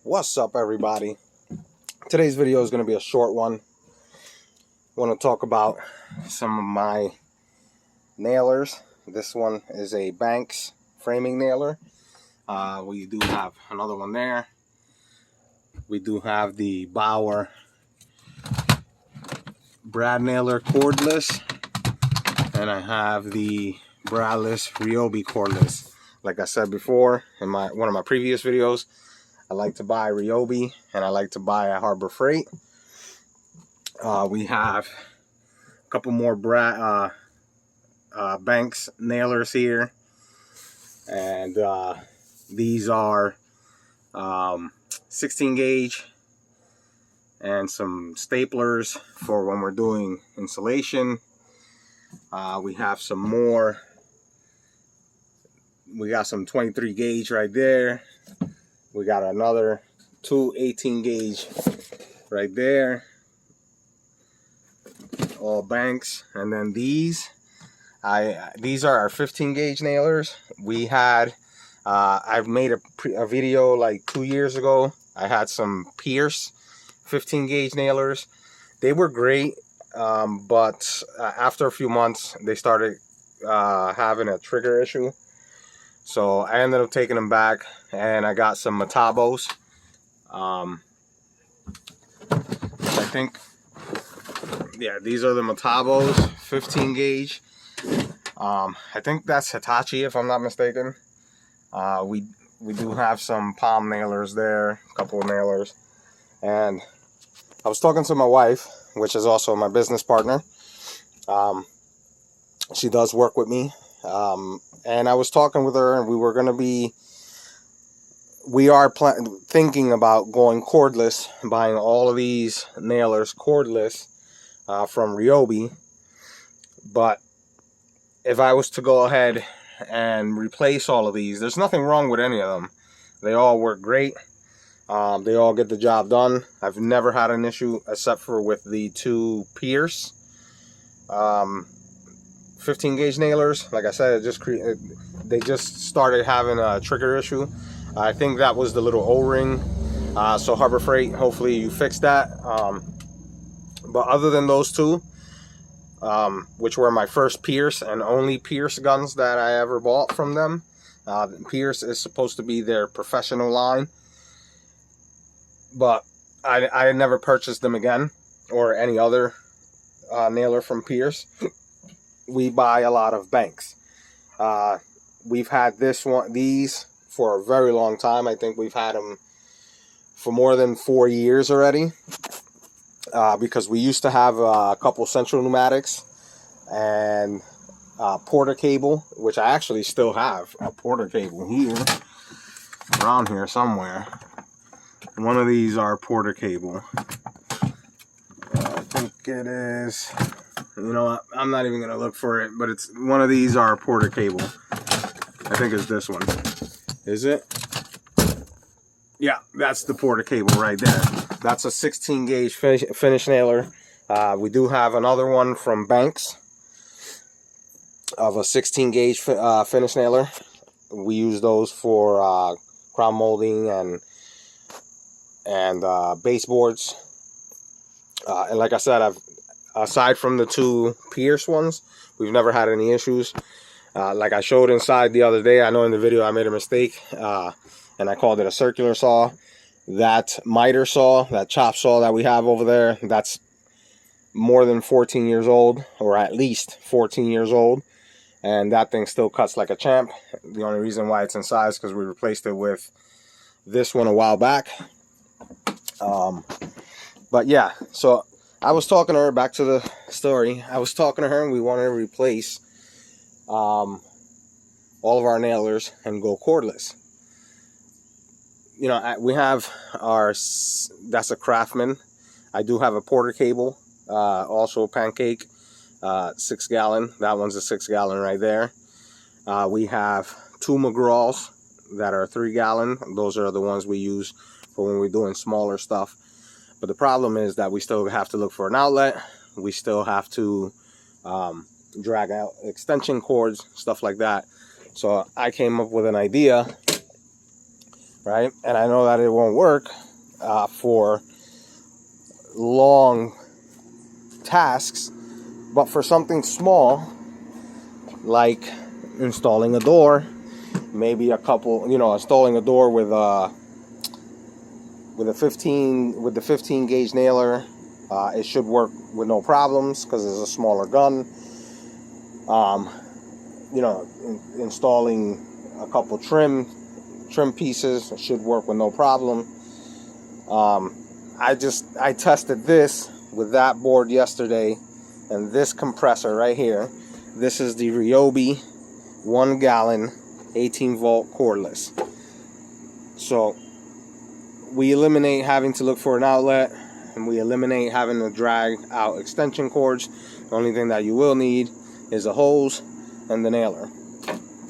What's up, everybody? Today's video is going to be a short one. I want to talk about some of my nailers. This one is a Banks framing nailer. We do have another one there. We do have the Bauer brad nailer cordless, and I have the bradless Ryobi cordless. Like I said before in one of my previous videos, I like to buy Ryobi and I like to buy at Harbor Freight. We have a couple more Banks nailers here, and these are 16 gauge and some staplers for when we're doing insulation. We have some more. We got some 23 gauge right there. We got another two 18 gauge right there, all Banks. And then these are our 15 gauge nailers. We had I've made a video like 2 years ago. I had some Pierce 15 gauge nailers. They were great, but after a few months they started having a trigger issue. So I ended up taking them back, and I got some Metabos. I think, yeah, these are the Metabos 15 gauge. I think that's Hitachi, if I'm not mistaken. We do have some palm nailers there, a couple of nailers. And I was talking to my wife, which is also my business partner. She does work with me. And I was talking with her, and we are thinking about going cordless, buying all of these nailers cordless from Ryobi. But if I was to go ahead and replace all of these, there's nothing wrong with any of them. They all work great. They all get the job done. I've never had an issue except for with the two Pierce 15 gauge nailers. Like I said, they just started having a trigger issue. I think that was the little O-ring. So Harbor Freight, hopefully you fixed that. But other than those two, which were my first Pierce and only Pierce guns that I ever bought from them. Pierce is supposed to be their professional line, but I never purchased them again, or any other nailer from Pierce. We buy a lot of Banks. We've had these for a very long time. I think we've had them for more than 4 years already, because we used to have a couple Central Pneumatics and Porter cable, which I actually still have a Porter cable here, around here somewhere. One of these are Porter cable. I think it is, you know what, I'm not even gonna look for it, but it's one of these are Porter cable. I think it's this one. Is it? Yeah, that's the Porter cable right there. That's a 16 gauge finish nailer. We do have another one from Banks of a 16 gauge finish nailer. We use those for crown molding and baseboards. And like I said, aside from the two Pierce ones, we've never had any issues. Like I showed inside the other day, I know in the video I made a mistake, and I called it a circular saw. That miter saw, that chop saw that we have over there, that's more than 14 years old, or at least 14 years old, and that thing still cuts like a champ. The only reason why it's inside is because we replaced it with this one a while back. But yeah, so I was talking to her, back to the story. I was talking to her, and we wanted to replace all of our nailers and go cordless. You know, we have that's a Craftsman. I do have a Porter cable, also a Pancake, 6 gallon. That one's a 6 gallon right there. We have two McGraw's that are 3 gallon. Those are the ones we use for when we're doing smaller stuff. But the problem is that we still have to look for an outlet. We still have to drag out extension cords, stuff like that. So I came up with an idea right? And I know that it won't work for long tasks, but for something small like installing a door, maybe a couple, installing a door with the 15 gauge nailer, it should work with no problems because it's a smaller gun. Installing a couple trim pieces should work with no problem. I tested this with that board yesterday, and this compressor right here. This is the Ryobi 1 gallon 18 volt cordless. So we eliminate having to look for an outlet, and we eliminate having to drag out extension cords. The only thing that you will need is a hose and the nailer.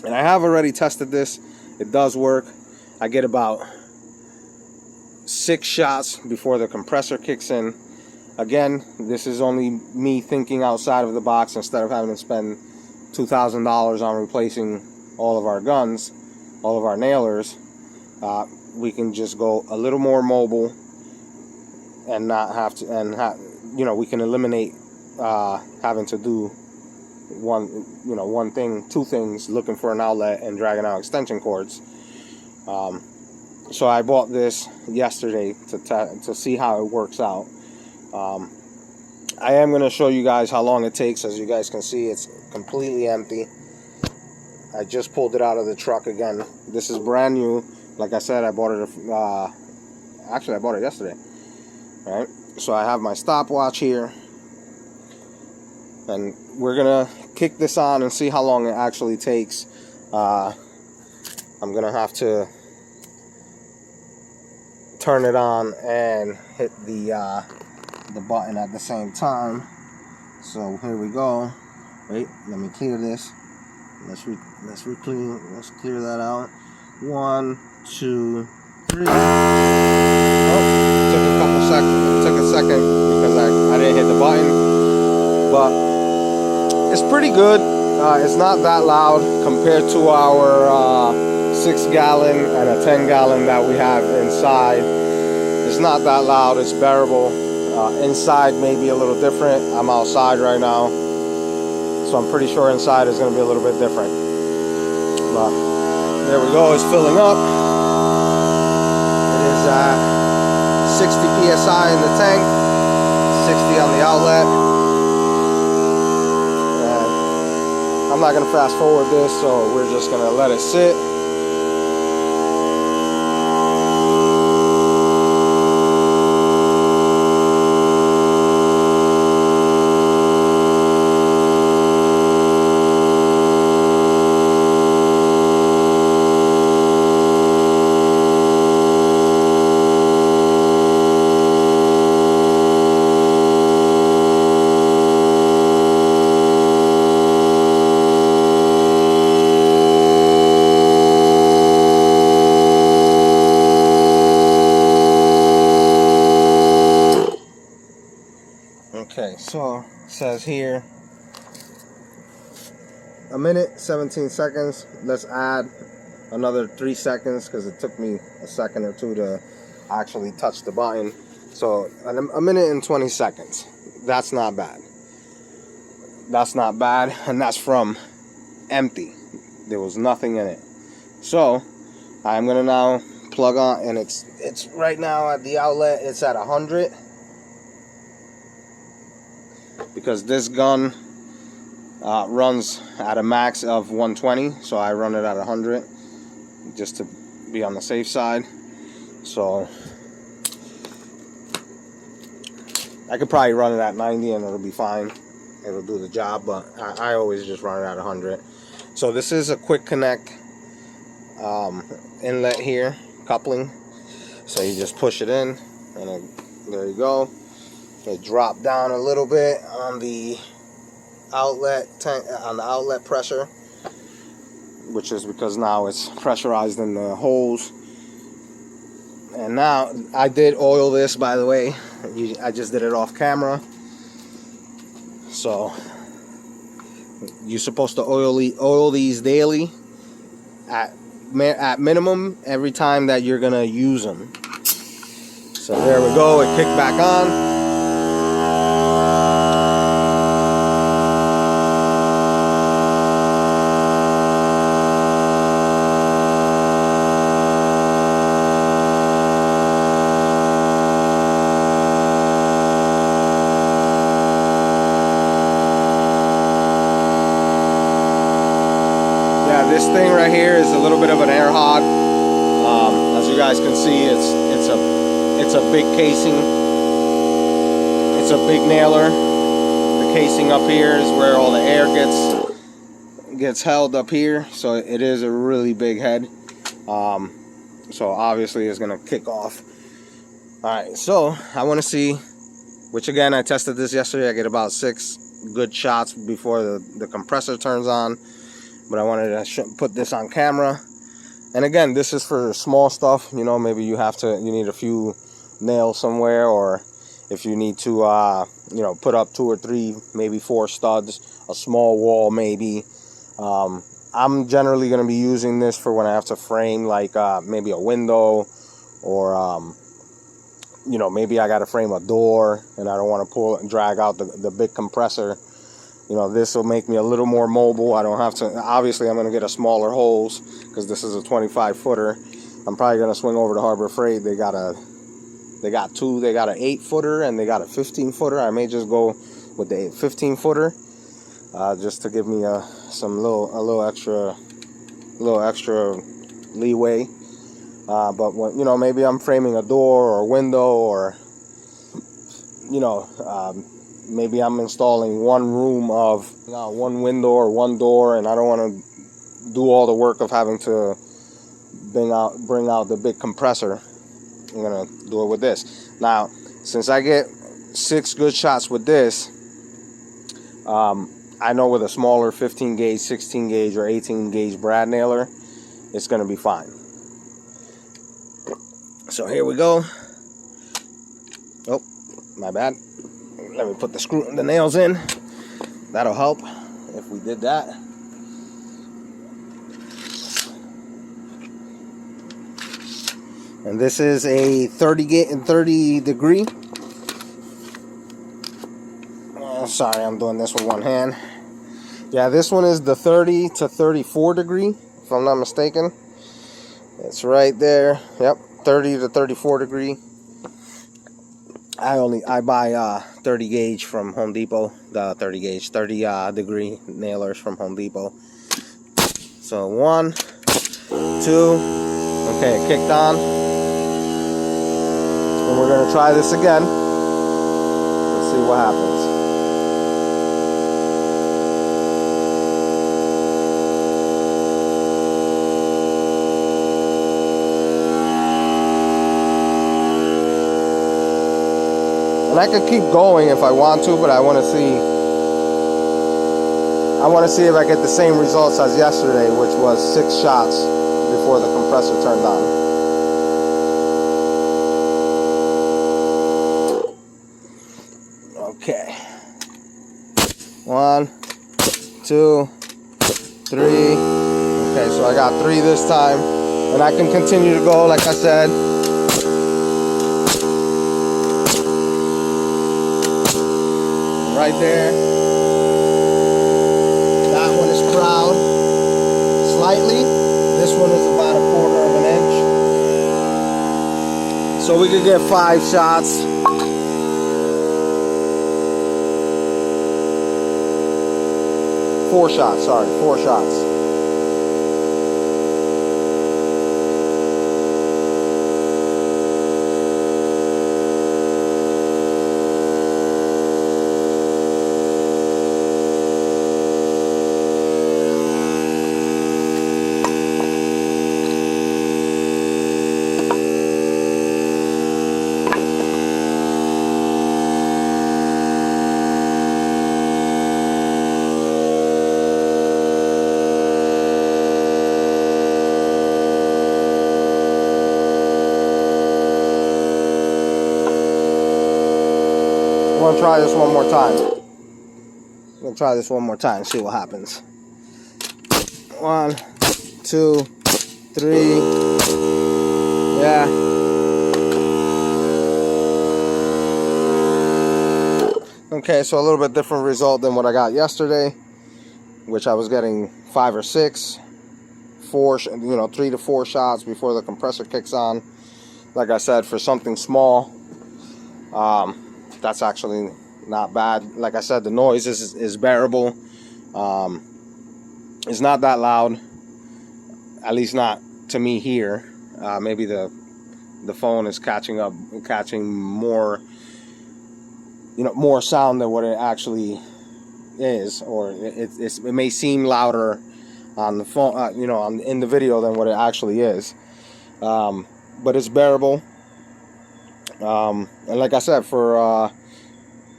And I have already tested this. It does work. I get about 6 shots before the compressor kicks in. Again, this is only me thinking outside of the box. Instead of having to spend $2,000 on replacing all of our guns, all of our nailers, we can just go a little more mobile and not have to, we can eliminate having to do two things, looking for an outlet and dragging out extension cords. So I bought this yesterday to see how it works out. I am going to show you guys how long it takes. As you guys can see, it's completely empty. I just pulled it out of the truck again. This is brand new. Like I said, I bought it actually I bought it yesterday. All right, so I have my stopwatch here, and we're gonna kick this on and see how long it actually takes. I'm gonna have to turn it on and hit the button at the same time. So here we go. Wait, let me clear this. Let's clear that out. 1, 2, 3. Oh, took a couple seconds. It took a second because I didn't hit the button, but it's pretty good. It's not that loud compared to our 6 gallon and a 10 gallon that we have inside. It's not that loud. It's bearable. Inside may be a little different. I'm outside right now, so I'm pretty sure inside is going to be a little bit different. But there we go. It's filling up. It is 60 psi in the tank, 60 on the outlet. And I'm not going to fast forward this, so we're just going to let it sit. Okay, so it says here 1 minute 17 seconds. Let's add another 3 seconds because it took me a second or two to actually touch the button. So 1 minute and 20 seconds. That's not bad. That's not bad, and that's from empty. There was nothing in it. So I'm gonna now plug on, and it's right now at the outlet. It's at 100. Because this gun runs at a max of 120, so I run it at 100 just to be on the safe side. So I could probably run it at 90 and it'll be fine. It'll do the job, but I always just run it at 100. So this is a quick connect inlet here, coupling. So you just push it in, and there you go. It dropped down a little bit on the outlet tank, on the outlet pressure, which is because now it's pressurized in the hose. And now I did oil this, by the way. I just did it off camera. So you're supposed to oil these daily at at minimum every time that you're gonna use them. So there we go, it kicked back on. This thing right here is a little bit of an air hog. As you guys can see, it's a big casing. It's a big nailer. The casing up here is where all the air gets held up here. So it is a really big head. So obviously it's gonna kick off. All right, so I want to see, which again I tested this yesterday. I get about 6 good shots before the compressor turns on. But I wanted to put this on camera. And again, this is for small stuff. You know, maybe you need a few nails somewhere, or if you need to, you know, put up 2 or 3, maybe 4 studs, a small wall maybe. I'm generally going to be using this for when I have to frame like maybe a window, or you know, maybe I got to frame a door and I don't want to pull and drag out the big compressor. You know, this will make me a little more mobile. I don't have to, obviously I'm going to get a smaller hose because this is a 25 footer. I'm probably going to swing over to Harbor Freight. They got 2, they got an 8 footer and they got a 15 footer. I may just go with the 15 footer just to give me a little extra leeway. But when, you know, maybe I'm framing a door or a window, or you know, maybe I'm installing one room of one window or one door, and I don't want to do all the work of having to bring out the big compressor. I'm gonna do it with this. Now, since I get 6 good shots with this, I know with a smaller 15 gauge, 16 gauge, or 18 gauge brad nailer, it's gonna be fine. So here we go. Oh, my bad. Let me put the nails in. That'll help if we did that. And this is a 30 degree. Sorry, I'm doing this with one hand. Yeah, this one is the 30 to 34 degree, if I'm not mistaken. It's right there. Yep, 30 to 34 degree. I buy 30 gauge from Home Depot. The 30 degree nailers from Home Depot. So 1, 2. Okay, it kicked on. And we're gonna try this again. Let's see what happens. And I could keep going if I want to, but I want to see if I get the same results as yesterday, which was 6 shots before the compressor turned on. Okay. 1, 2, 3. Okay, so I got 3 this time, and I can continue to go like I said. Right there. That one is proud. Slightly. This one is about 1/4 of an inch. So we could get 5 shots. 4 shots, sorry, 4 shots. I'm gonna try this one more time. I'm gonna try this one more time, see what happens. 1, 2, 3. Yeah. Okay, so a little bit different result than what I got yesterday, which I was getting 5 or 6, 4, 3 to 4 shots before the compressor kicks on. Like I said, for something small, that's actually not bad. Like I said, the noise is bearable. It's not that loud, at least not to me here. Maybe the phone is catching more, more sound than what it actually is, or it may seem louder on the phone, in the video than what it actually is. But it's bearable. And like I said, for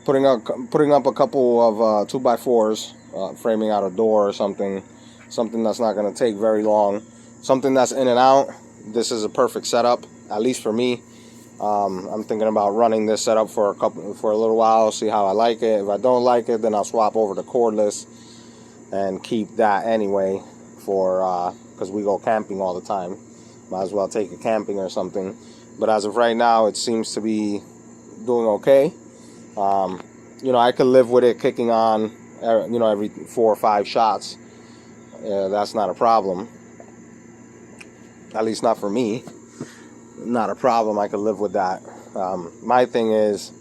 putting up a couple of 2x4s, framing out a door or something that's not going to take very long, something that's in and out, this is a perfect setup, at least for me. I'm thinking about running this setup for a little while, see how I like it. If I don't like it, then I'll swap over to cordless and keep that anyway, for because we go camping all the time. Might as well take it camping or something. But as of right now, it seems to be doing okay. I could live with it kicking on, every 4 or 5 shots. That's not a problem. At least not for me. Not a problem. I could live with that. My thing is,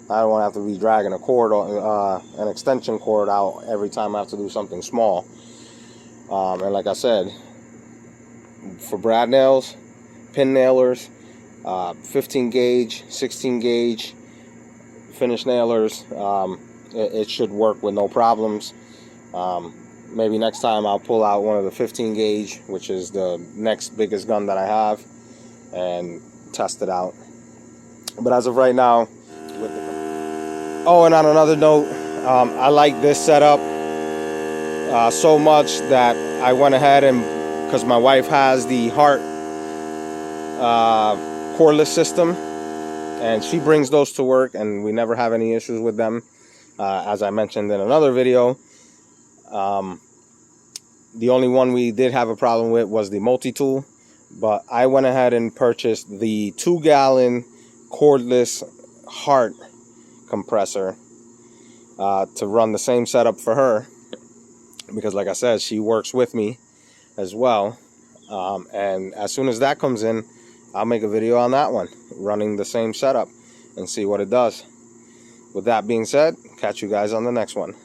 I don't want to have to be dragging a cord, an extension cord out every time I have to do something small. And like I said, for brad nails, pin nailers, 15 gauge, 16 gauge, finish nailers, it should work with no problems. Maybe next time I'll pull out one of the 15 gauge, which is the next biggest gun that I have, and test it out. But as of right now, and on another note, I like this setup so much that I went ahead and, because my wife has the Heart cordless system, and she brings those to work, and we never have any issues with them, as I mentioned in another video. The only one we did have a problem with was the multi-tool, but I went ahead and purchased the 2-gallon cordless Heart compressor to run the same setup for her, because like I said, she works with me as well. And as soon as that comes in, I'll make a video on that one, running the same setup, and see what it does. With that being said, catch you guys on the next one.